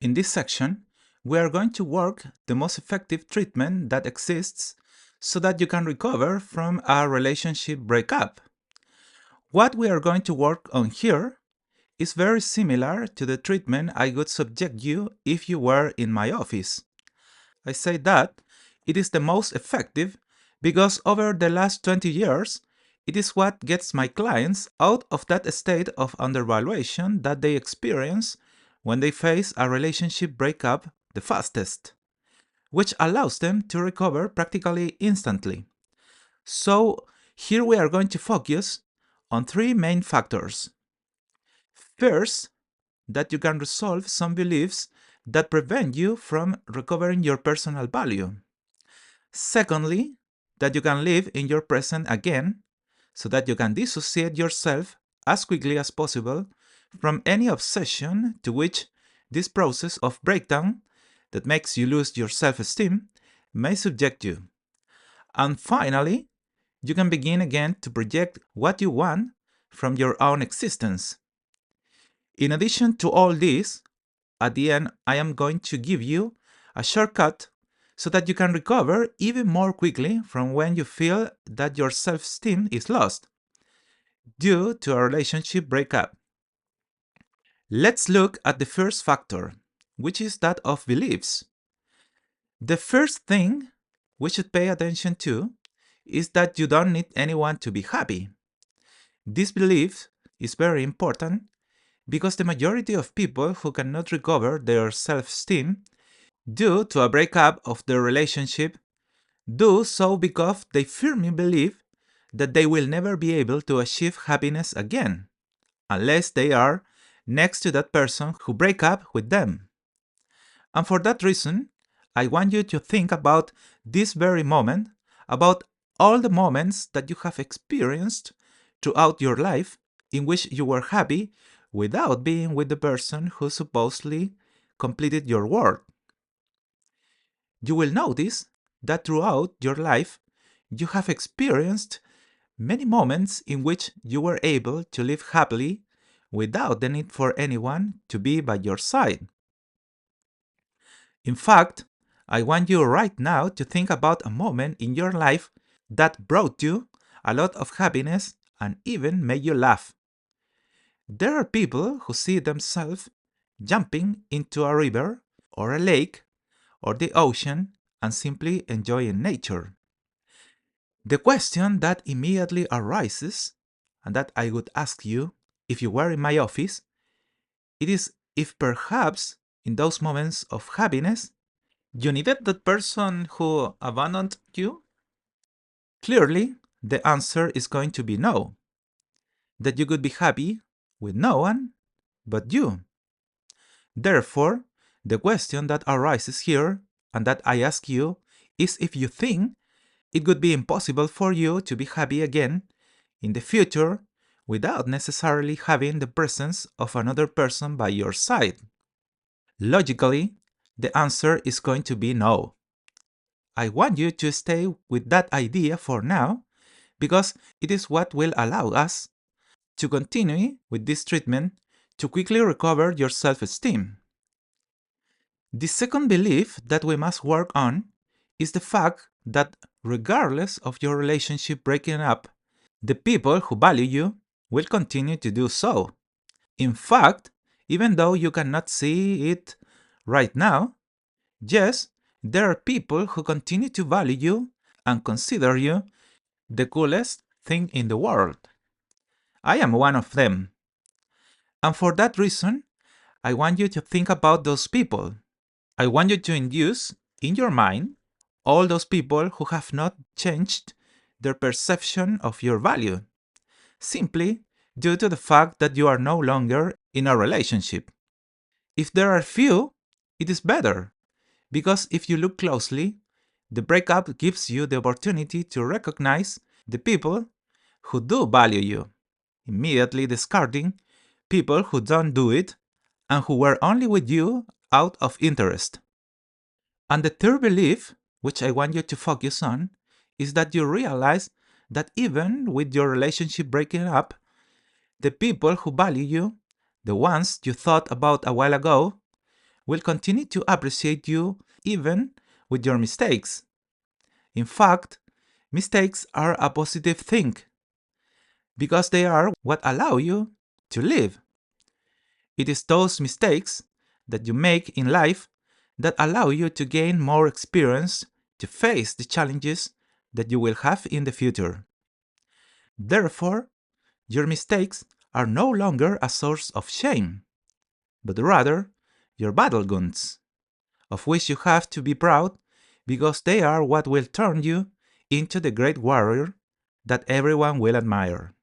In this section, we are going to work the most effective treatment that exists so that you can recover from a relationship breakup. What we are going to work on here is very similar to the treatment I would subject you if you were in my office. I say that it is the most effective because over the last 20 years, it is what gets my clients out of that state of undervaluation that they experience when they face a relationship breakup the fastest, which allows them to recover practically instantly. So, here we are going to focus on three main factors. First, that you can resolve some beliefs that prevent you from recovering your personal value. Secondly, that you can live in your present again so that you can dissociate yourself as quickly as possible from any obsession to which this process of breakdown that makes you lose your self-esteem may subject you. And finally, you can begin again to project what you want from your own existence. In addition to all this, at the end, I am going to give you a shortcut so that you can recover even more quickly from when you feel that your self-esteem is lost due to a relationship breakup. Let's look at the first factor, which is that of beliefs. The first thing we should pay attention to is that you don't need anyone to be happy. This belief is very important because the majority of people who cannot recover their self-esteem due to a breakup of their relationship do so because they firmly believe that they will never be able to achieve happiness again, unless they are next to that person who break up with them. And for that reason, I want you to think about this very moment, about all the moments that you have experienced throughout your life in which you were happy without being with the person who supposedly completed your work. You will notice that throughout your life, you have experienced many moments in which you were able to live happily without the need for anyone to be by your side. In fact, I want you right now to think about a moment in your life that brought you a lot of happiness and even made you laugh. There are people who see themselves jumping into a river or a lake or the ocean and simply enjoying nature. The question that immediately arises, and that I would ask you if you were in my office, it is if perhaps in those moments of happiness, you needed that person who abandoned you? Clearly, the answer is going to be no, that you could be happy with no one but you. Therefore, the question that arises here, and that I ask you, is if you think it would be impossible for you to be happy again in the future without necessarily having the presence of another person by your side. Logically, the answer is going to be no. I want you to stay with that idea for now because it is what will allow us to continue with this treatment to quickly recover your self-esteem. The second belief that we must work on is the fact that regardless of your relationship breaking up, the people who value you will continue to do so. In fact, even though you cannot see it right now, yes, there are people who continue to value you and consider you the coolest thing in the world. I am one of them. And for that reason, I want you to think about those people. I want you to induce in your mind all those people who have not changed their perception of your value, simply due to the fact that you are no longer in a relationship. If there are few, it is better, because if you look closely, the breakup gives you the opportunity to recognize the people who do value you, immediately discarding people who don't do it and who were only with you out of interest. And the third belief, which I want you to focus on, is that you realize that even with your relationship breaking up, the people who value you, the ones you thought about a while ago, will continue to appreciate you even with your mistakes. In fact, mistakes are a positive thing because they are what allow you to live. It is those mistakes that you make in life that allow you to gain more experience to face the challenges that you will have in the future. Therefore, your mistakes are no longer a source of shame, but rather your battle guns, of which you have to be proud because they are what will turn you into the great warrior that everyone will admire.